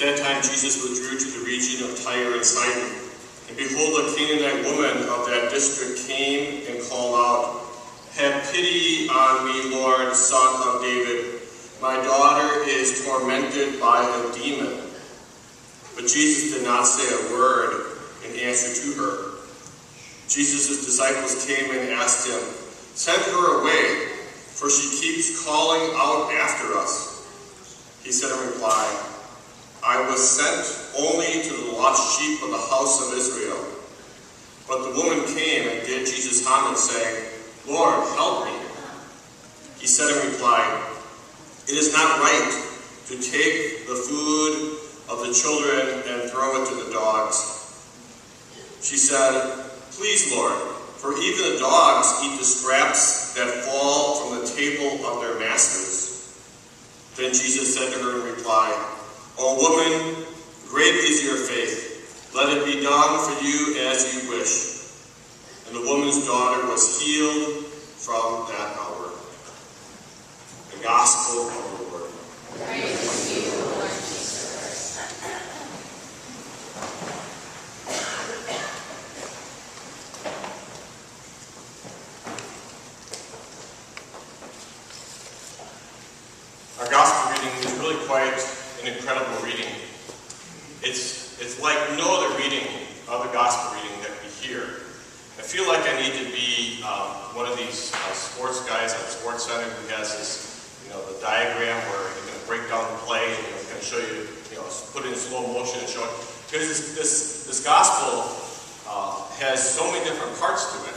that time Jesus withdrew to the region of Tyre and Sidon. And behold, a Canaanite woman of that district came and called out, "Have pity on me, Lord, Son of David. My daughter is tormented by a demon." But Jesus did not say a word in answer to her. Jesus' disciples came and asked him, "Send her away, for she keeps calling out after us." He said in reply, "I was sent only to the lost sheep of the house of Israel." But the woman came and did Jesus homage, saying, "Lord, help me." He said in reply, "It is not right to take the food of the children and throw it to the dogs." She said, "Please, Lord, for even the dogs eat the scraps that fall from the table of their masters." Then Jesus said to her in reply, "O woman, great is your faith. Let it be done for you as you wish." And the woman's daughter was healed from that hour. The Gospel of the Lord. Praise to you, Lord Jesus Christ. Our Gospel reading is really quite an incredible reading. It's like no other reading of the Gospel reading that we hear. I feel like I need to be one of these sports guys at Sports Center who has this, the diagram where you're going to break down the play and he's going to show you, put it in slow motion and show it. Because this Gospel has so many different parts to it.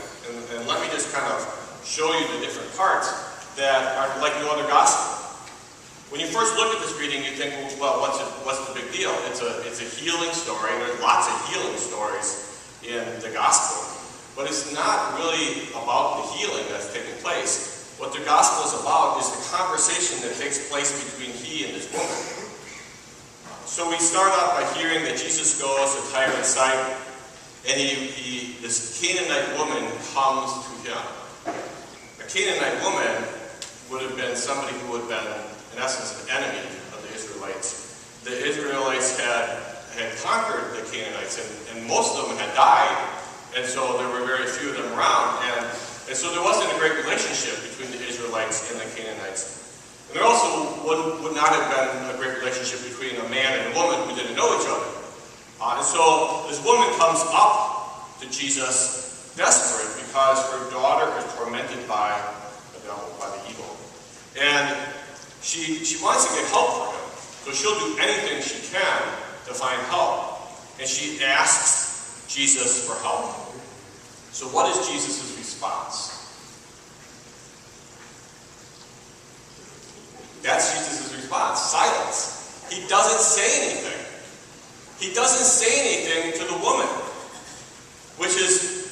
And let me just kind of show you the different parts that are like no other Gospel. When you first look at this reading, you think, well, what's the big deal? It's a healing story. There's lots of healing stories in the Gospel. But it's not really about the healing that's taking place. What the Gospel is about is the conversation that takes place between he and this woman. So we start out by hearing that Jesus goes to Tyre and Sidon, and this Canaanite woman comes to him. A Canaanite woman would have been somebody who would have been, in essence, an enemy of the Israelites. The Israelites had conquered the Canaanites, and most of them had died, and so there were very few of them around, and so there wasn't a great relationship between the Israelites and the Canaanites. And there also would not have been a great relationship between a man and a woman who didn't know each other. And so this woman comes up to Jesus desperate because her daughter is tormented by the devil, by the evil. And she wants to get help for him. So she'll do anything she can to find help. And she asks Jesus for help. So what is Jesus' response? That's Jesus' response. Silence. He doesn't say anything. He doesn't say anything to the woman, which is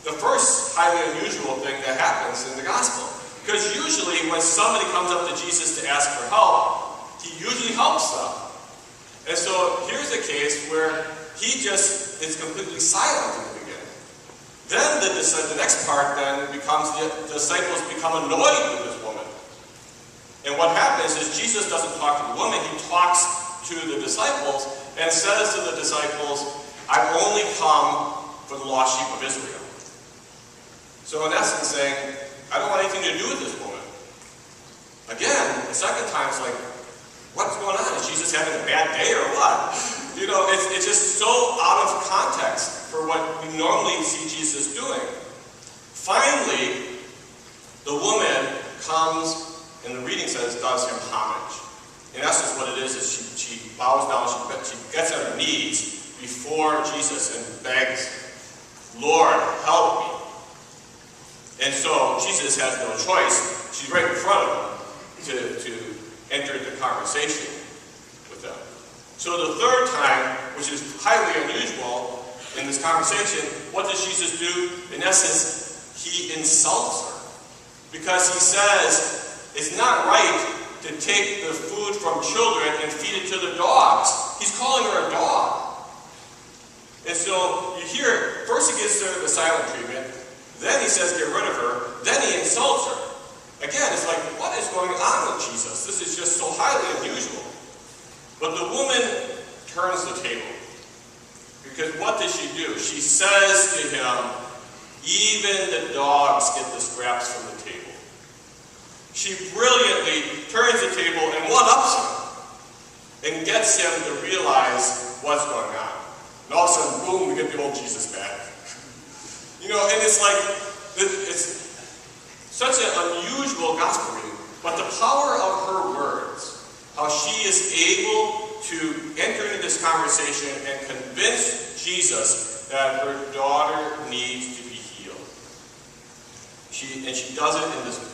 the first highly unusual thing that happens in the Gospel. Because usually when somebody comes up to Jesus to ask for help, he usually helps them. And so here's a case where he just is completely silent in the beginning. Then the next part then becomes the disciples become annoyed with this woman. And what happens is Jesus doesn't talk to the woman, he talks to the disciples and says to the disciples, "I've only come for the lost sheep of Israel." So in essence saying, I don't want anything to do with this woman. Again, the second time it's like, what's going on? Is Jesus having a bad day or what? It's just so out of context for what we normally see Jesus doing. Finally, the woman comes, and the reading says, does him homage. In essence, what it is she bows down, she gets on her knees before Jesus and begs, "Lord, help me." And so Jesus has no choice. She's right in front of him to enter the conversation with them. So the third time, which is highly unusual in this conversation, what does Jesus do? In essence, he insults her. Because he says, it's not right to take the food from children and feed it to the dogs. He's calling her a dog. And so you hear, first he gives her the silent treatment, then he says get rid of her, then he insults her. Again, it's like, what is going on with Jesus? This is just so highly unusual. But the woman turns the table. Because what does she do? She says to him, even the dogs get the scraps from the table. She brilliantly turns the table and one-ups him and gets him to realize what's going on. And all of a sudden, boom, we get the old Jesus back. And it's like, it's such an unusual gospel reading, but the power of her words, how she is able to enter into this conversation and convince Jesus that her daughter needs to be healed. She does it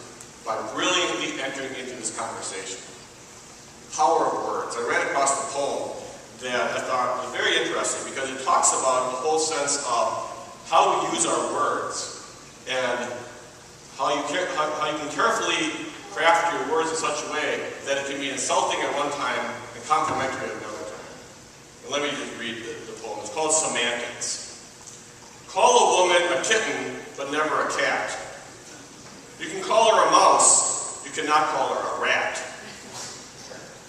by brilliantly entering into this conversation. Power of words. I ran across the poem that I thought was very interesting because it talks about the whole sense of how we use our words and how you can carefully craft your words in such a way that it can be insulting at one time and complimentary at another time. And let me just read the poem. It's called Semantics. Call a woman a kitten, but never a cat. You can call her a mouse, you cannot call her a rat.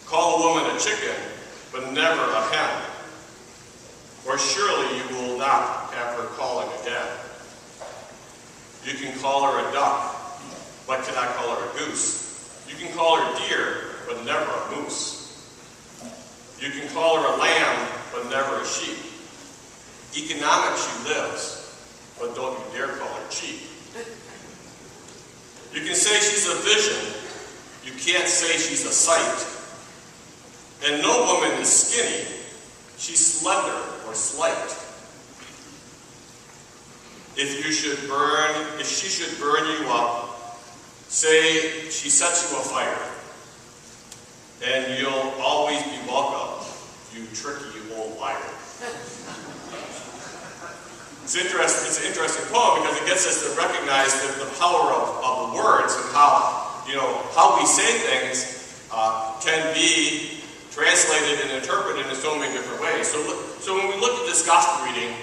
Call a woman a chicken, but never a hen. Or surely you will not have her calling again. You can call her a duck, but cannot call her a goose. You can call her deer, but never a moose. You can call her a lamb, but never a sheep. Economic she lives, but don't you dare call her cheap. You can say she's a vision, you can't say she's a sight. And no woman is skinny, she's slender or slight. If she should burn you up, say she sets you afire, and you'll always be welcome, you tricky old liar. It's an interesting poem because it gets us to recognize the power of the words and how we say things can be translated and interpreted in so many different ways. So when we look at this gospel reading,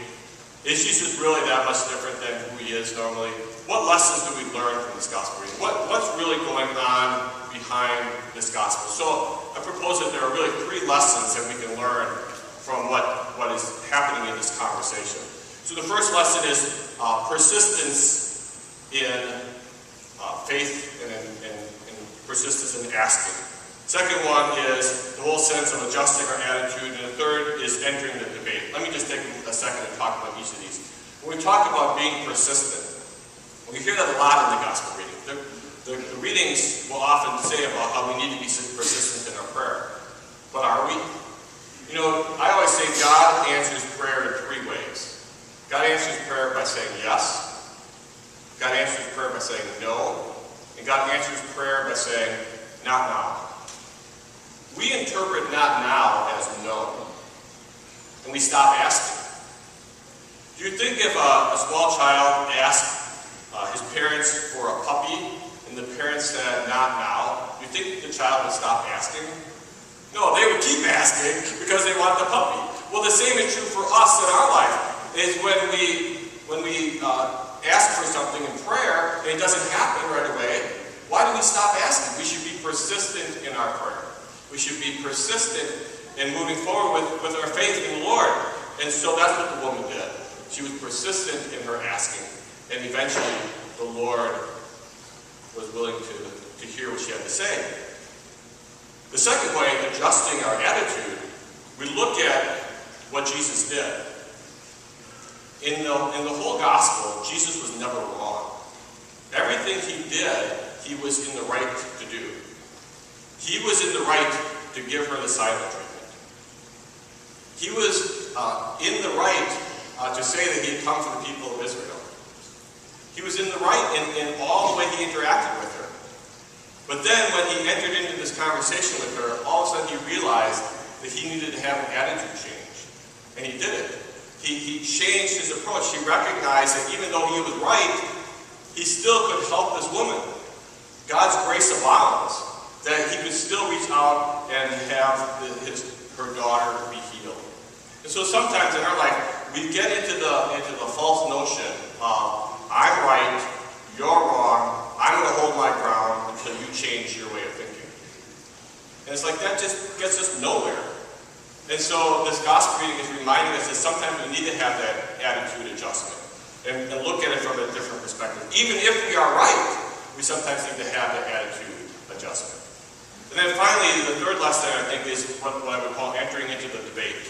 is Jesus really that much different than who he is normally? What lessons do we learn from this gospel reading? What's really going on behind this gospel? So I propose that there are really 3 lessons that we can learn from what is happening in this conversation. So the first lesson is persistence in faith and persistence in asking. Second one is the whole sense of adjusting our attitude. And the third is entering the debate. Let me just take a second to talk about each of these. When we talk about being persistent, we hear that a lot in the gospel reading. The readings will often say about how we need to be persistent in our prayer. But are we? I always say God answers prayer in 3 ways. God answers prayer by saying yes. God answers prayer by saying no. And God answers prayer by saying, not now. We interpret not now as no. And we stop asking. Do you think if a small child asked his parents for a puppy and the parents said not now, do you think the child would stop asking? No, they would keep asking because they want the puppy. Well, the same is true for us in our life. Is when we ask for something in prayer and it doesn't happen right away, why do we stop asking? We should be persistent in our prayer. We should be persistent in moving forward with our faith in the Lord. And so that's what the woman did. She was persistent in her asking. And eventually the Lord was willing to hear what she had to say. The second way, adjusting our attitude, we look at what Jesus did. In the whole gospel, Jesus was never wrong. Everything he did, he was in the right to do. He was in the right to give her the silent treatment. He was in the right to say that he had come for the people of Israel. He was in the right in all the way he interacted with her. But then when he entered into this conversation with her, all of a sudden he realized that he needed to have an attitude change. And he did it. He changed his approach. He recognized that even though he was right, he still could help this woman. God's grace abounds, that he could still reach out and have her daughter be healed. And so sometimes in our life, we get into the false notion of, I'm right, you're wrong, I'm going to hold my ground until you change your way of thinking. And it's like that just gets us nowhere. And so this gospel reading is reminding us that sometimes we need to have that attitude adjustment and look at it from a different perspective. Even if we are right, we sometimes need to have that attitude adjustment. And then finally, the third lesson, I think, is what I would call entering into the debate.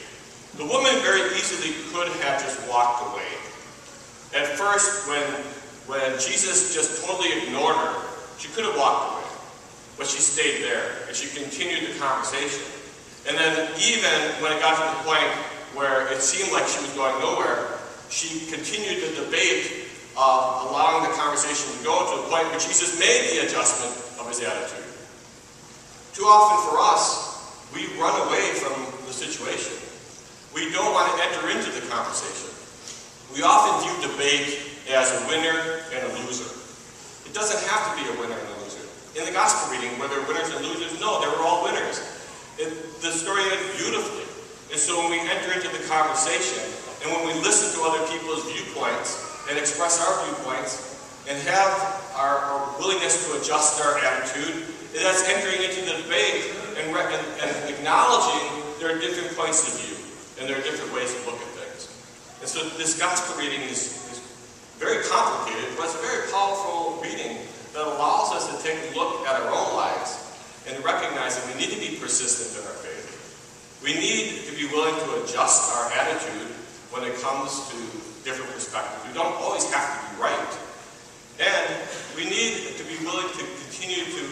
The woman very easily could have just walked away. At first, when Jesus just totally ignored her, she could have walked away. But she stayed there, and she continued the conversation. And then even when it got to the point where it seemed like she was going nowhere, she continued the debate, allowing the conversation to go to the point where Jesus made the adjustment of his attitude. Too often for us, we run away from the situation. We don't want to enter into the conversation. We often view debate as a winner and a loser. It doesn't have to be a winner and a loser. In the gospel reading, were there winners and losers? No, they were all winners. The story ended beautifully. And so when we enter into the conversation, and when we listen to other people's viewpoints and express our viewpoints, and have our willingness to adjust our attitude, that's entering into the debate and acknowledging there are different points of view, and there are different ways to look at things. And so this gospel reading is very complicated, but it's a very powerful reading that allows us to take a look at our own lives and recognize that we need to be persistent in our faith. We need to be willing to adjust our attitude when it comes to different perspectives. We don't always have to be right. And we need to be willing to continue to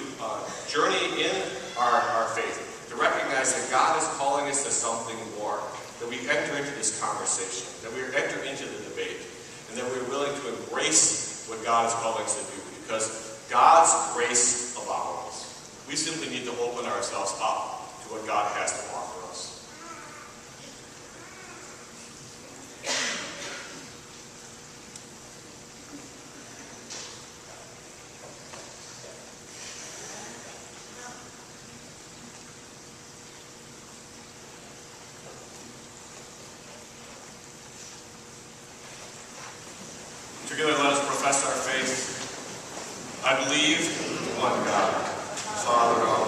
journey in our faith, to recognize that God is calling us to something more, that we enter into this conversation, that we enter into the debate, and that we're willing to embrace what God is calling us to do, because God's grace abounds. We simply need to open ourselves up to what God has to offer us. Together, let us profess our faith. I believe in one God, Father,